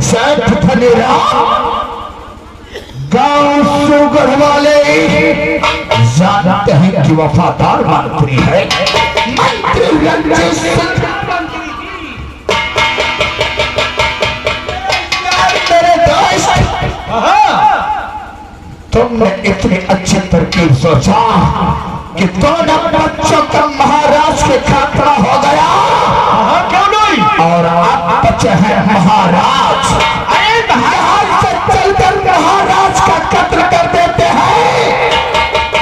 सेठ धनीराम गांव सुगढ़ वाले जानते हैं कि वफादार मंत्री है। मंत्री रंजीत सिंह मेरे दोस्त, तुमने इतनी अच्छी तरकीब सोचा कि दोनों बच्चों का महाराज के खातरा हो गया। क्यों नहीं? और आप बच्चे हैं महाराज। यहाँ से चलकर महाराज का कत्ल कर देते हैं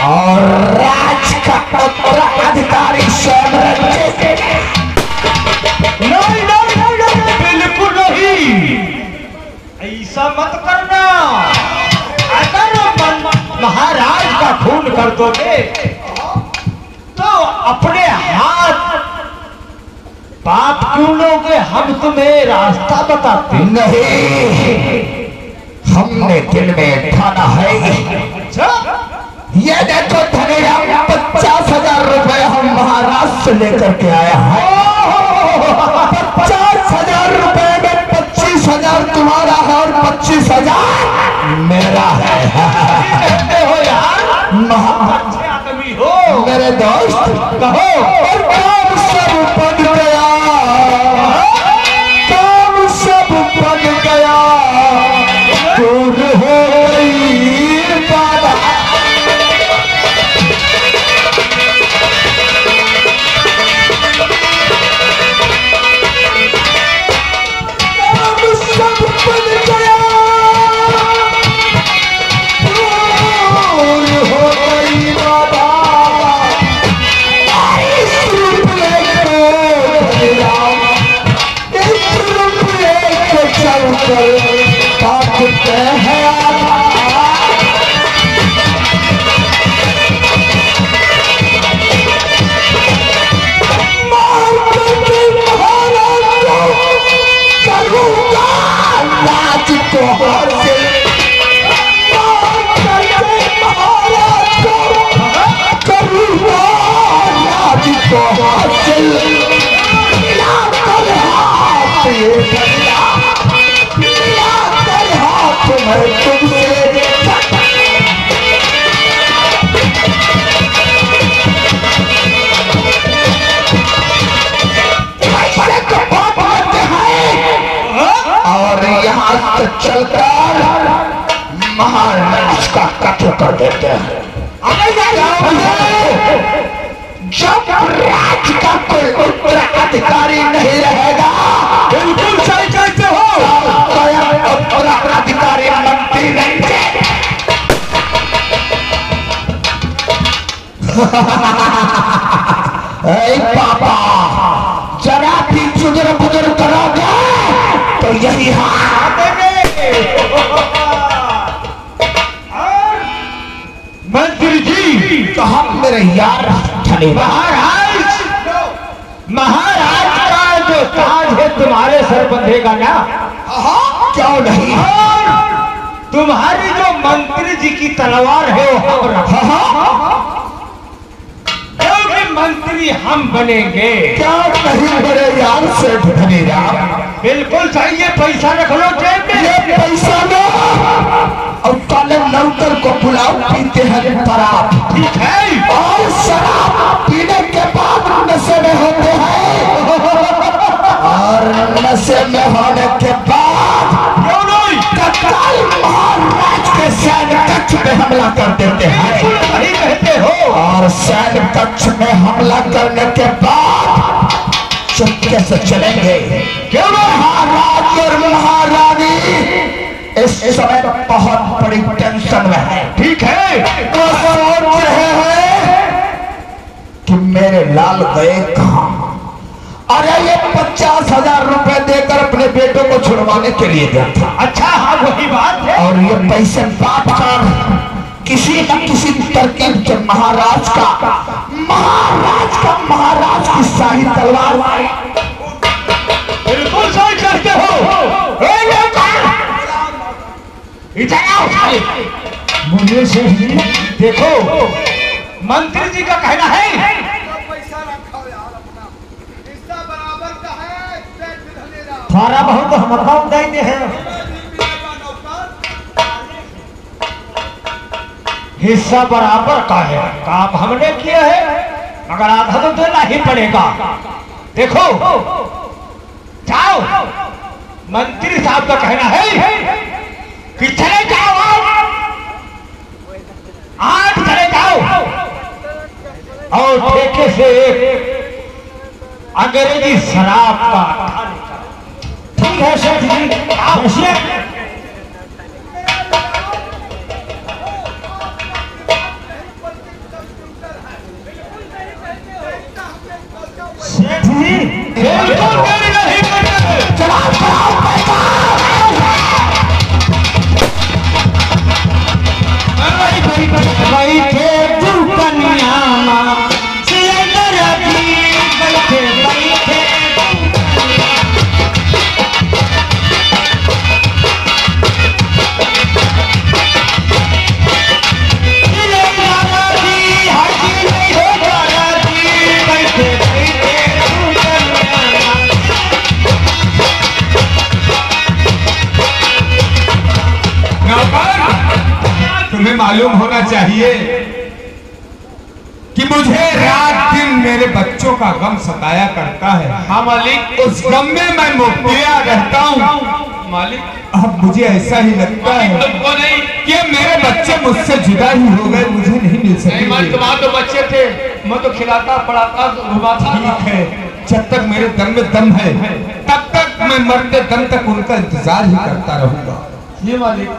और राज का उत्तराधिकारी स्वयं रंजीत। नहीं नहीं नहीं, बिल्कुल नहीं, ऐसा मत करना। अगर महाराज का खून कर दोगे तो अपने हाथ पाप क्यों लोगे? हम तुम्हें रास्ता बताते। नहीं, हमने दिल में ठाना है। ये देखो धनीराम, 50,000 रुपए हम महाराज से लेकर के आया है। 50,000 रुपए में 25,000 तुम्हारा है और 25,000 मेरा है। हो यार, अच्छे आदमी हो मेरे दोस्त, कहो। और काम सब बन गया, काम सब बन गया, दूर हो गई बाबा। काम सब बन गया, दूर हो गई बाबा। इस रुपये को चलकर काटते हैं मार करके महाराज को करूंगा राज को हासिल। मार करके महाराज को करूंगा राज को हासिल। लाकर हाथ ये धनिया, लाकर हाथ मैं तुमसे पैसे को बात करते हैं और यहाँ से चलकर महाराज का कत्ल कर देते हैं। जब राज का कोई उत्तराधिकारी नहीं रहेगा, बिल्कुल सही कहते हो, उत्तराधिकारी मंत्री रंजीत। पापा जरा भी चुदर बुदर करोगे तो यही हाथ मंत्री जी। तो हम मेरे यार महाराज, महाराज का जो ताज है तुम्हारे सर बंधेगा ना? क्यों नहीं? तुम्हारी जो मंत्री जी की तलवार है वो हम रखा, क्योंकि मंत्री हम बनेंगे। क्या नहीं मेरे यार से धनीराम? बिल्कुल सही है, पैसा रख लो जेब में। ये पैसा लो और काले नौकर को बुलाओ, पीते हैं शराब। ठीक है, और शराब पीने के बाद नशे में होते हैं और नशे में होने के बाद क्यों नहीं? तत्काल महाराज के सैन्य कक्ष में हमला कर देते हैं। सही कहते हो। और सैन्य कक्ष में हमला करने के बाद चुपके से चलेंगे। क्यों नहीं? महाराज और महारानी इस समय बहुत बड़ी टेंशन में है। ठीक है, वो सोच रहे हैं कि मेरे लाल गए कहाँ। अरे ये 50,000 रुपए देकर अपने बेटों को छुड़वाने के लिए गया था। अच्छा हाँ वही बात है। और ये पैसे बात कर किसी न किसी तरकीब से महाराज की शाही तलवार बिल्कुल सही कहते हो। मुझे से देखो, मंत्री जी का कहना है पैसा रखो यार, अपना हिस्सा बराबर का है। थोड़ा बहुत हम कम देते हैं, हिस्सा बराबर का है, काम हमने किया है मगर आधा तो देना ही पड़ेगा। देखो जाओ, मंत्री साहब का कहना है कि चले जाओ, आज चले जाओ और ठेके से अंग्रेजी शराब का। ठीक है सेठ जी, सेठ जी बिल्कुल देरी नहीं करते। चलाओ बैठे तू कन्या सिलेंडर अभी बैठे बैठे तुम्हें मालूम होना चाहिए कि मुझे रात दिन मेरे बच्चों का गम सताया करता है। हाँ मालिक, उस गम में मैं मुब्तला रहता हूँ मालिक। अब मुझे ऐसा ही लगता है तुमको नहीं कि मेरे बच्चे मुझसे जुदा ही हो गए, मुझे नहीं मिल सकेंगे। तुम्हारे तो बच्चे थे, मैं तो खिलाता पढ़ाता घुमाता। ठीक है, जब तक मेरे दम में दम है तब तक मैं मरते दम तक उनका इंतजार ही करता रहूंगा। ये मालिक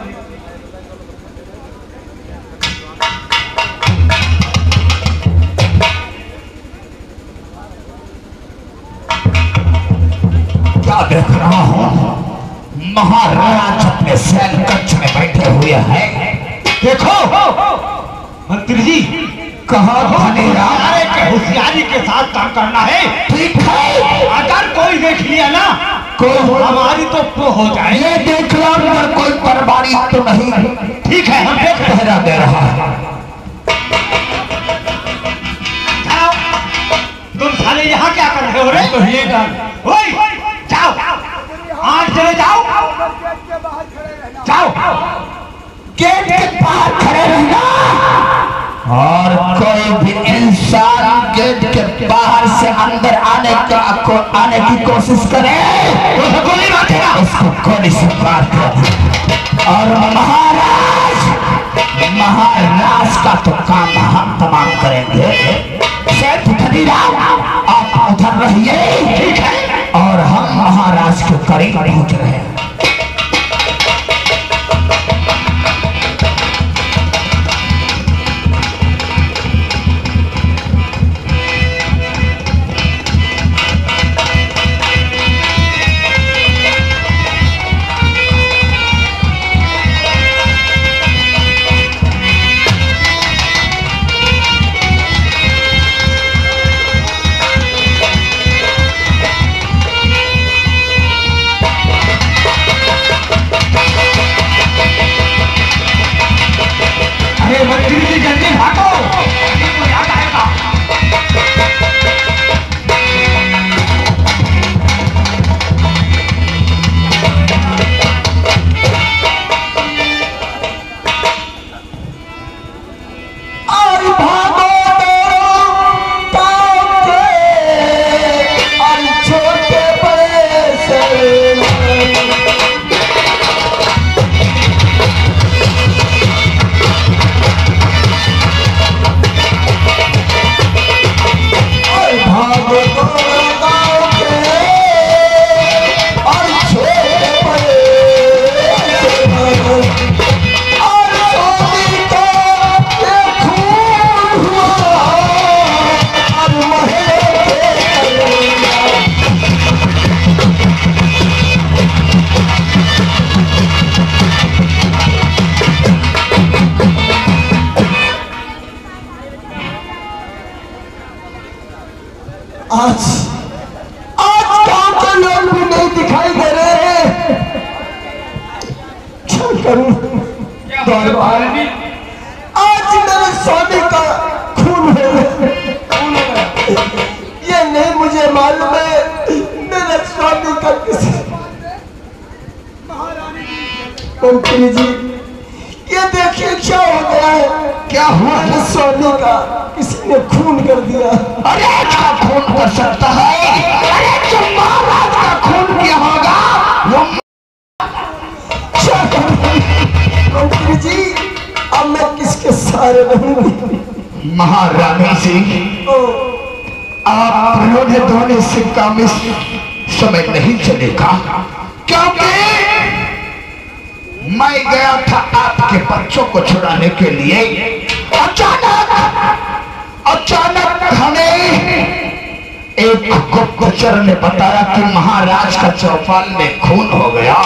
क्या देख रहा हूँ? महाराज अपने शैल कक्ष में बैठे हुए हैं। देखो मंत्री जी, कहा होशियारी के साथ काम करना है। ठीक है, अगर कोई देख लिया ना हमारी तो हो जाए। ये देख लो, अगर कोई बर्बादी तो नहीं। ठीक है, हम देख पहरा दे रहा है। तुम साले यहाँ क्या कर रहे हो रे? तो ये जाओ, आज चले जाओ, जाओ गेट के बाहर खड़े रहना, और कोई भी इंसान गेट के बाहर से अंदर आने की कोशिश करे तो गोली मारेगा, उसको गोली से मार कर। और महाराज का तो काम हम तमाम करेंगे। सेठ धनीराम, आप उधर रहिए, ठीक है, और हम महाराज के करीब पहुंच रहे हैं। मंत्री जी जल्दी भागो, याद आएगा। और भागो और छोटे बड़े से आज गांव के लोग भी नहीं दिखाई दे रहे हैं। क्या करूं? आज मेरे स्वामी का खून है। ये नहीं मुझे मालूम है मेरे स्वामी का किसी मंत्री जी ये देखिए क्या हो गया है। क्या हुआ है? सोने का किसी ने खून कर दिया। अरे क्या खून कर सकता है? अरे जो महाराज का खून किया होगा वो मंत्री जी अब मैं किसके सहारे रहूंगी? महारानी जी आप रोने धोने से काम इस समय नहीं चलेगा, क्योंकि मैं गया था आपके बच्चों को छुड़ाने के लिए। अचानक हमें एक गुप्तचर ने बताया कि महाराज का चौपाल में खून हो गया।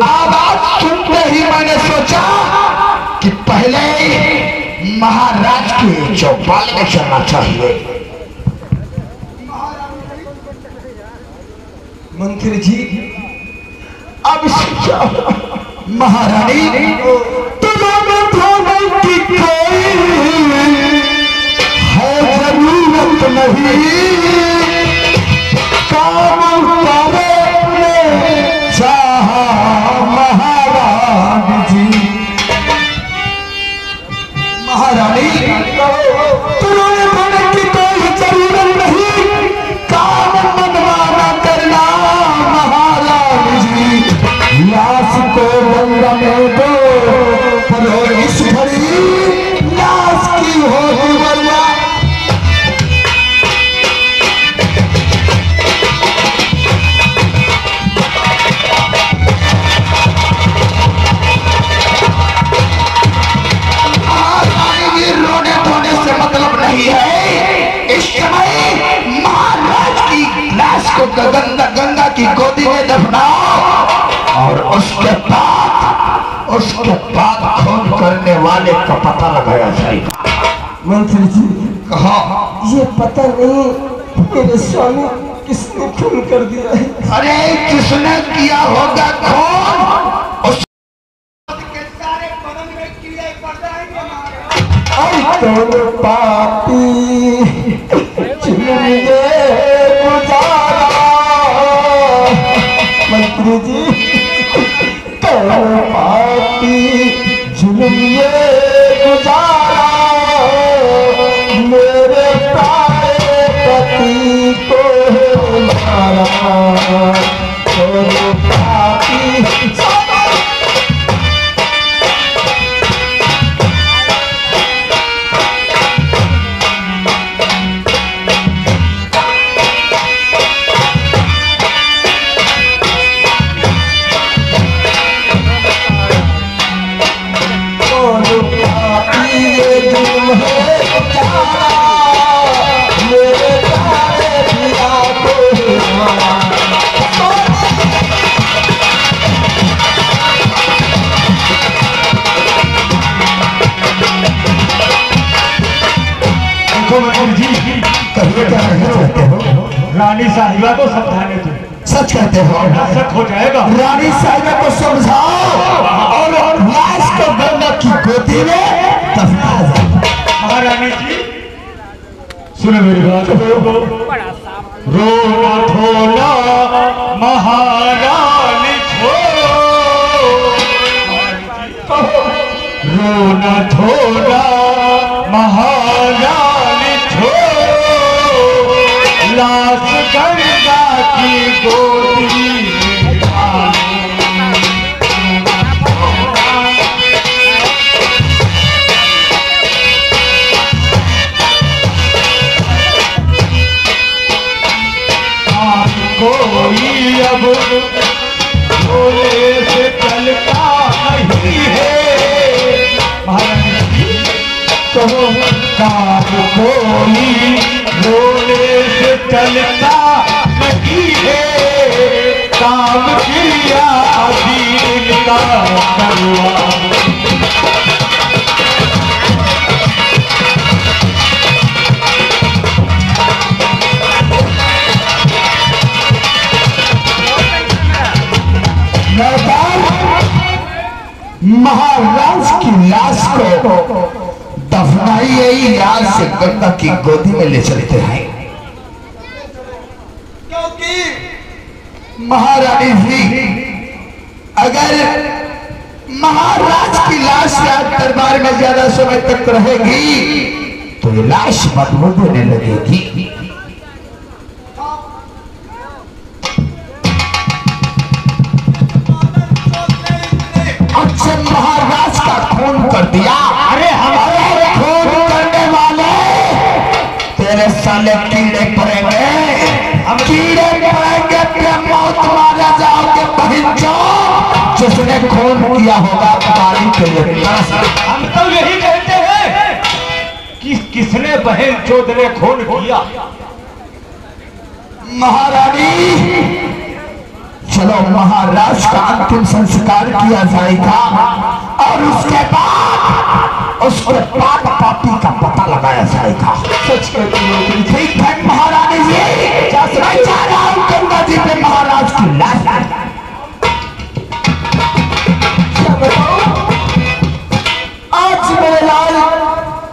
आवाज सुनते ही मैंने सोचा कि पहले महाराज के चौपाल में चलना चाहिए। मंत्री जी अब महारानी तुम्हें धोने की कोई है जरूरत नहीं, काम करे चाहा महारानी जी। महारानी तुम्हें धोने की कोई जरूरत नहीं, काम मनमाना करना महारानी जी। लाश को गंगा में दो पर इस घड़ी लाश की हो बलवा। रोने धोने से मतलब नहीं है। इस समय महाराज की लाश को गंगा की गोदी में दफनाओ और उसके बाद खून करने वाले का पता लगाया जाएगा। मंत्री जी कहा ये पता नहीं मेरे स्वामी किसने खून कर दिया है। अरे किसने किया होगा खून उसके सारे बदन में कीड़े पड़ जाएंगे। दोनों पापी चुनिए गुजारा। मंत्री जी पापी जुल्मिए गुजारा मेरे प्यारे पति को मारा। दोनों पापी रानी साहिबा को समझाने दो। सच कहते हो? सच हो जाएगा। रानी साहिबा को समझाओ और लाश को गंगा की गोदी में दफना जाए। महारानी जी सुनो मेरी बात। रोना धोना महारानी छोड़ो, रोना धोना महारानी छोड़ो, लाश गंगा की गोदी में डालो। कोई अब रोने से चलता नहीं है। महारानी कहो काम कोई रोने से चलता नहीं है, काम किया दीन का करवा। महाराज की लाश को दफनाई गई लाश से गंगा की गोदी में ले चलते हैं, क्योंकि महारानी जी अगर महाराज की लाश आज दरबार में ज्यादा समय तक रहेगी तो ये लाश बदबू देने लगेगी। अच्छा महाराज का खून कर दिया। अरे हमारे खून करने वाले तेरे साले कीड़े पड़ेंगे, हम कीड़े पड़ेंगे, तेरे मौत मारा जाओगे बहिंचो। जिसने खून किया होगा तुम्हारी के लिए हम तो यही कहते हैं कि किसने बहन चोद ने खून किया। महारानी चलो महाराज का अंतिम संस्कार किया जाएगा और उसके बाद उसके पाप पापी का पता लगाया जाएगा। सच ठीक है महारानी जी, मैं जा रहा हूं गंगा जी पे महाराज की लाश। आज मेरे लाल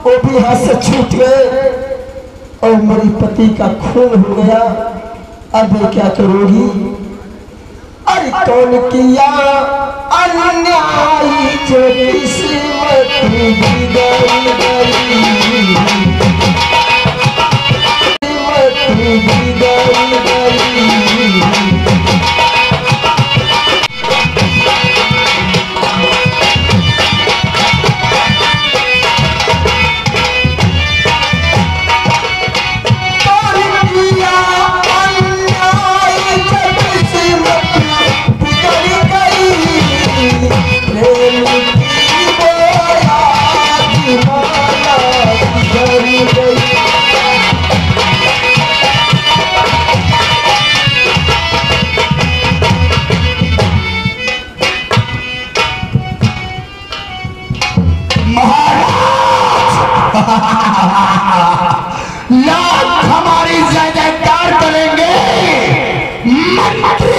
वो भी हाथ से छूट गए और मेरी पति का खून हो गया। अब क्या करोगी? अरे कौन किया अन्याय जो किस्मत लाख हमारी जय जयकार करेंगे, मंत्री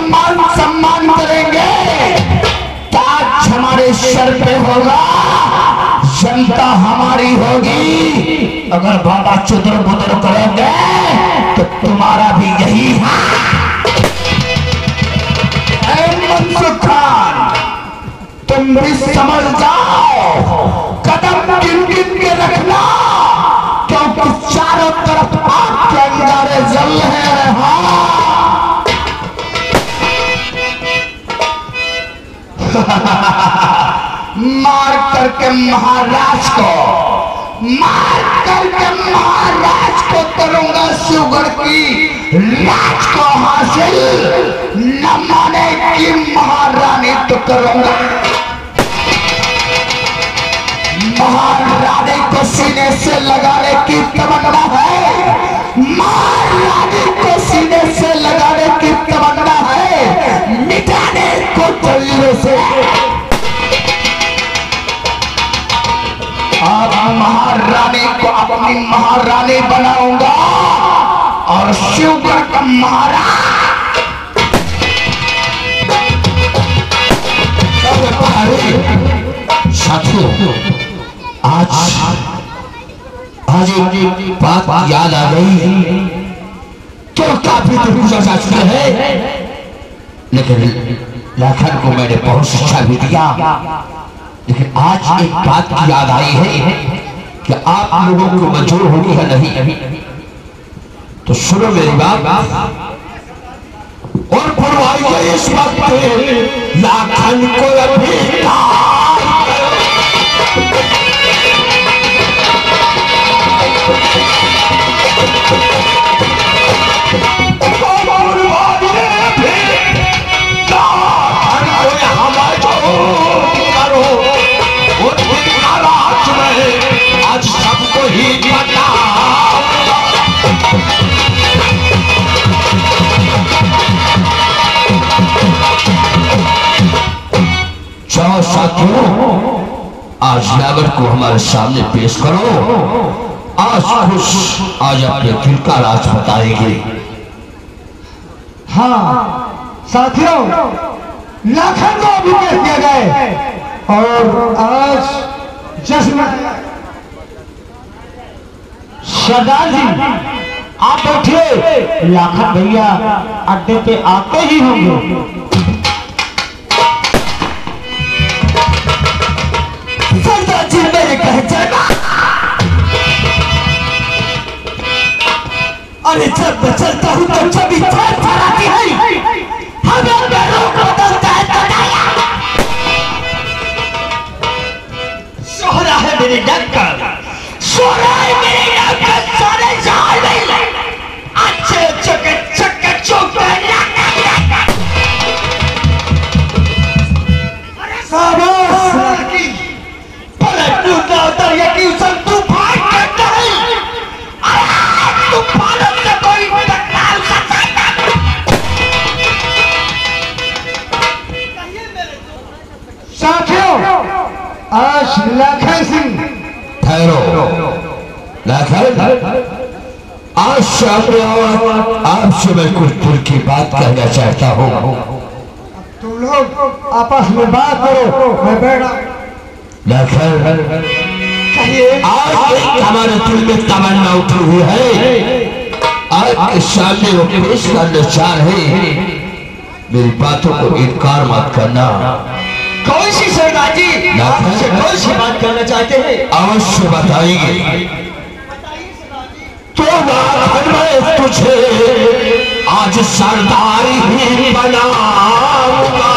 मान सम्मान करेंगे, ताज हमारे सर पे होगा, जनता हमारी होगी। अगर बाबा चुदर बुदर करोगे तो तुम्हारा भी यही है। मंसूर खान तुम भी समझ जाओ, कदम गिन गिन के रखना, क्योंकि चारों तरफ आपके अंगारे जल रहे हैं। मार करके महाराज को करूंगा शिवगढ़ की लाज को हासिल, न माने की महारानी तो करूंगा। महारानी को सीने से लगाने की तमन्ना है, महारानी को सीने से लगाने की तमन्ना है, मिटाने को जल्दी से। अब महारानी को अपनी महारानी बनाऊंगा और शिवगढ़ का महाराज। साथियों आज एक बात याद आ गई, तो काफी तो पूछा जा चुका है, लेकिन लाखन को मैंने बहुत शिक्षा भी दिया, लेकिन आज एक बात की याद आई है कि आप लोगों को मंजूर होगी या नहीं। तो सुनो मेरी बात और पुरवाइए इस वक्त लाखन को अभी आज सबको ही पता। चलो साथियों आज नागर को हमारे सामने पेश करो, आज खुश आज अपने दिल का राज बताएंगे। हाँ साथियों लाखन को अभी पेश किया जाए और आज जश्न सरदार जी आप बैठिए, लाखन भैया अड्डे पे आते ही होंगे। मैंने कहा चलना। अरे जब मैं चलता हूँ तो जब थर थर आती है, हमें रोक बदलता है तनाया। सोहरा है मेरी डक्कर, सोना है मेरी नौकर, सोने जाल में अच्छे चके चके चौके पलट टूटना उतर ये कि उसल तूफान करता है। तूफानों से कोई टकराव सकता साथियों, आज लखन सिंह ठहरो। लखन, आज शाम आपसे मैं कुछ दिल की बात कहना चाहता हूँ। तुम लोग आपस में बात करो, मैं बैठा। लखन, आज हमारे दिल में तमन्ना उठी हुई है, आज के सामने वो पेश करना चाह रहे हैं। मेरी बातों को इनकार मत करना। कौन सी सरदार जी, आपसे कौन सी बात करना चाहते हैं? अवश्य बताएंगे। तो मैं तुझे आज सरदार ही बनाऊंगा।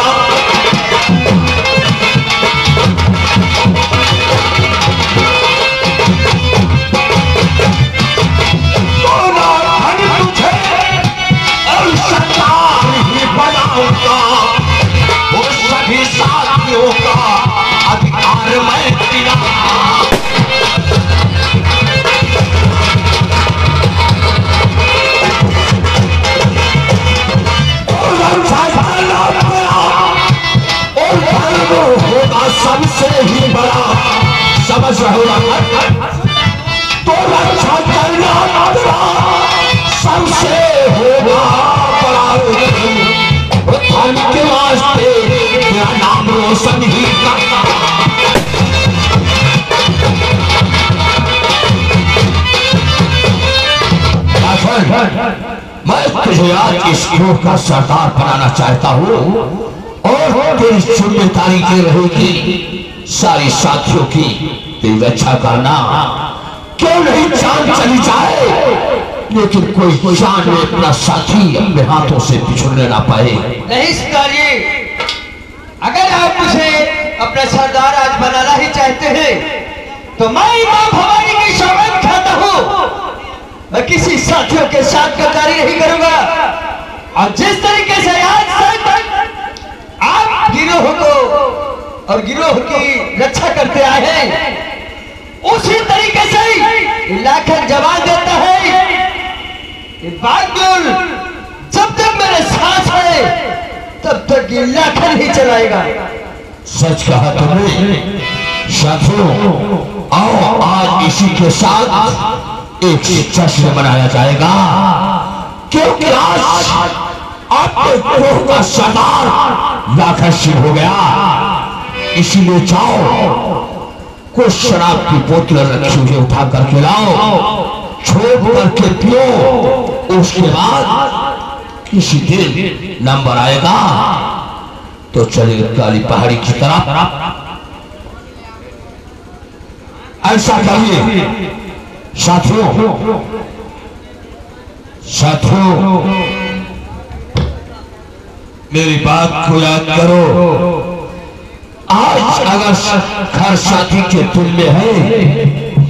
वो सभी साथियों का अधिकार मैं दिलाऊंगा। होगा सबसे ही बड़ा, समझ रहे हो? तो रक्षा करना सबसे होगा बड़ा। धन के वास्ते तेरा नाम रोशन ही करता। मैं तुझे आज इस गिरोह का सरदार बनाना चाहता हूँ और तेरी जिम्मेदारी ये रहेगी सारी साथियों की तेरी रक्षा करना। क्यों नहीं जान चली जाए, लेकिन कोई जान में अपना साथी अपने हाथों से बिछुड़ने ना पाए। नहीं सितारिये, अगर आप मुझे अपना सरदार आज बनाना ही चाहते हैं तो मैं मां भवानी की शपथ खाता हूँ, मैं किसी साथियों के साथ गद्दारी नहीं करूंगा। और जिस तरीके से आज तक आप गिरोह को और गिरोह की रक्षा करते आए हैं, उसी तरीके से लाखन जवाब देता है। बागुल जब तक मेरे साथ है तब तक ये लाखन ही चलाएगा। सच कहा तुमने। साथियों, आओ आज इसी के साथ एक जश्न मनाया जाएगा, क्योंकि आज आपके गिरोह का सरदार लाखन सिंह हो गया। इसीलिए जाओ, कुछ शराब की बोतल रखी हुई उठा करके लाओ, छोड़ करके पियो। उसके बाद किसी दिन नंबर आएगा तो चलेगा काली पहाड़ी की तरफ। ऐसा करिए साथियों। मेरी बात को याद करो। आज अगर घर साथी के दिल में है,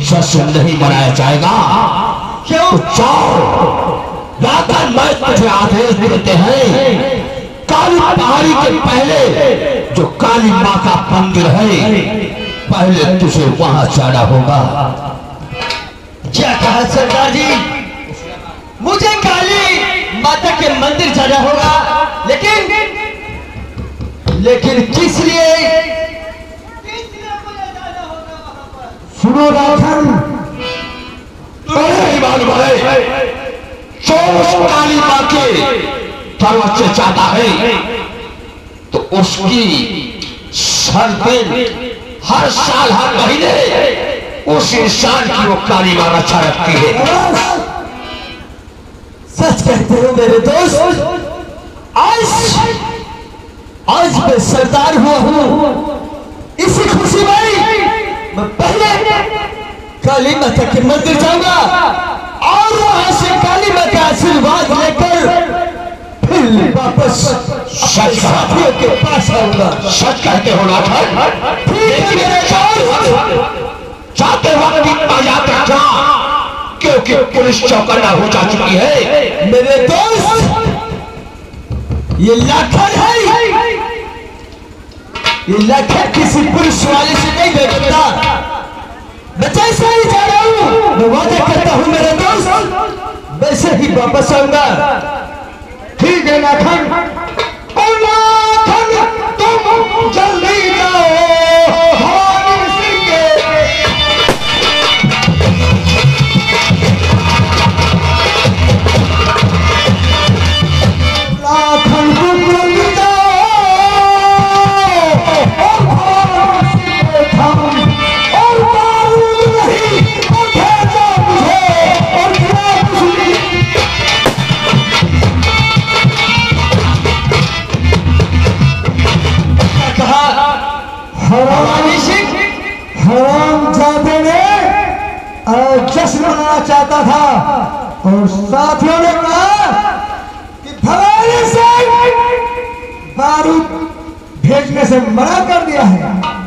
जश्न नहीं मनाया जाएगा। क्यों? जाओ, लाखन मैं तुझे आदेश देते हैं, काली पहाड़ी के पहले जो काली माँ का मंदिर है, पहले तुझे वहां जाना होगा। क्या कहा सरदार जी? मुझे काली माता के मंदिर जाना होगा, लेकिन किस लिए? सुनो लाखन, तुम्हें मालूम है, जो उस काली माँ के पर्वत से जाता है तो उसकी सरदिन हर साल हर महीने उस इंसान की वो काली माँ रक्षा रखती है। सच कहते हो मेरे दोस्त, आज मैं सरदार हुआ हूँ, इसी खुशी में मैं पहले काली माता के मंदिर जाऊंगा और वहां से काली माता का आशीर्वाद लेकर फिर वापस साथियों के पास आऊंगा। सच कहते हो लाखन? जाते वक्त आजाद रखना, क्योंकि पुलिस चौकन्ना हो जा चुकी है। मेरे दोस्त, ये लाखन है, ये लाखन किसी पुलिस वाले से नहीं बैठता। मैं जैसे ही जा रहा हूँ मैं वादा करता हूँ मेरे दोस्त वैसे ही वापस आऊंगा। ठीक है लाखन, तुम जल्दी जाओ भवानी सिंह के। लाखन तुम जल्दी जाओ और भवानी सिंह के थाम और बारूद नहीं उठेगा मुझे और गिरा मुझे। भवानी सिंह हरामजादे ने जश्न मनाना चाहता था और साथियों ने कहा कि भवानी सिंह बारूद भेजने से मना कर दिया है।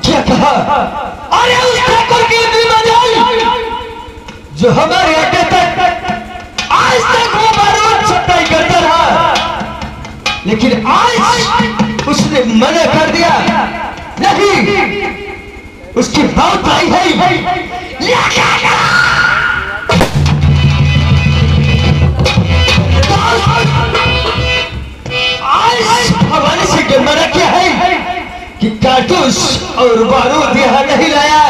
क्या कहा? अरे उस ठाकुर की इतनी मजाल जो हमारे अड्डे तक आज तक वो बारूद सप्लाई करता रहा, लेकिन आज उसने मना कर दिया। नहीं, उसकी मौत आई है। आज भवानी सिंह ने मना किया है कि कारतूस और बारूद यहां नहीं लाया।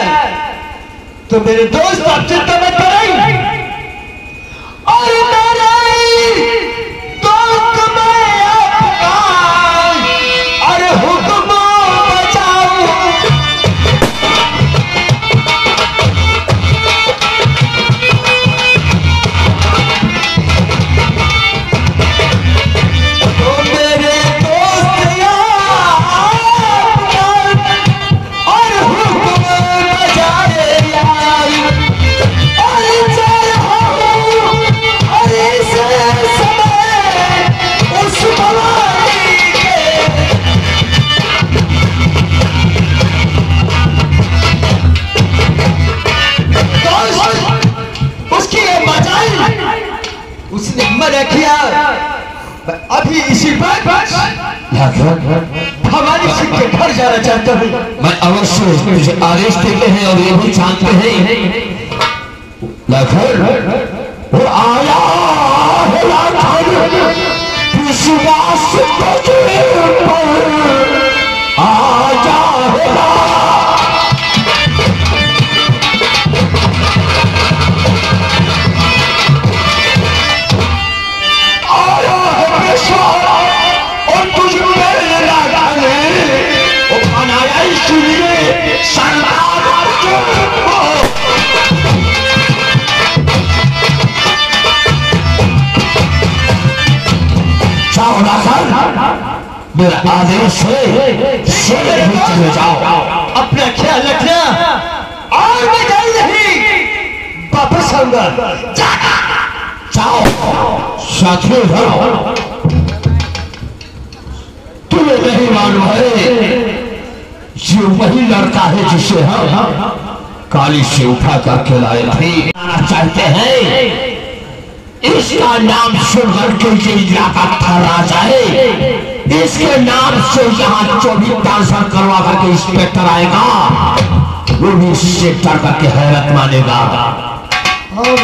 तो मेरे दोस्त आप चिंता मत करें और मेरे दोस्त मैं आपका अरे हुक्म बचाओ। तो मेरे दोस्त और हुक्म बजाए और चल और इस समय उस भवानी के उसकी ये मजाल उसने मना किया। अभी इसी बात भवानी सिंह के घर जाना चाहता हूँ। मैं अवश्य मुझे आदेश देते हैं और ये भी जानते हैं लाखन वो आया है लाखन विश्वास तुझे पर आजा है। आया है विश्वास और तुझ पे लगाने वो बनाया इसलिए सरदार अर्जुन को। जाओ लाखन, मेरा आदेश है शीघ्र ही चले जाओ। अपना ख्याल रखना और मैं जल्द ही वापस आऊंगा। जाओ साथियों, जाओ। तुम्हें नहीं मालूम है ये वही लड़का है जिसे हम काली से उठा करके लाए थे। चाहते हैं इसका नाम सुनकर के ये इलाका थर्रा जाए। इसके नाम से यहाँ 24 ट्रांसफर करवा करके इंस्पेक्टर आएगा, वो भी इससे डर करके हैरत मानेगा। और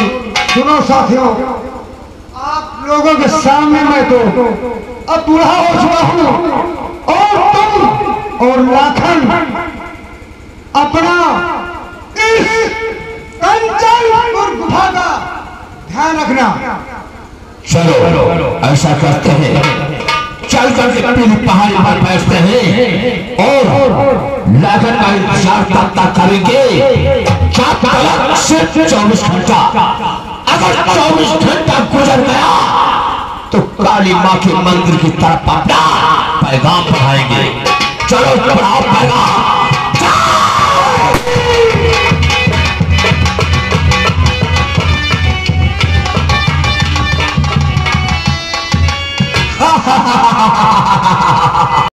सुनो साथियों, आप लोगों के सामने मैं तो अब बूढ़ा हो चुका हूँ और तुम और लाखन अपना इस कंचनपुर गुफा का ध्यान रखना। चलो ऐसा करते हैं, चल करके पीली पहाड़ी पर बैठते हैं और लाखन का इंतजार तब तक करेंगे सिर्फ 24 घंटा। अगर 24 घंटा गुजर गया तो काली माँ के मंदिर की तरफ अपना पैगाम बढ़ाएंगे। चलो बढ़ाओ पैगाम। हा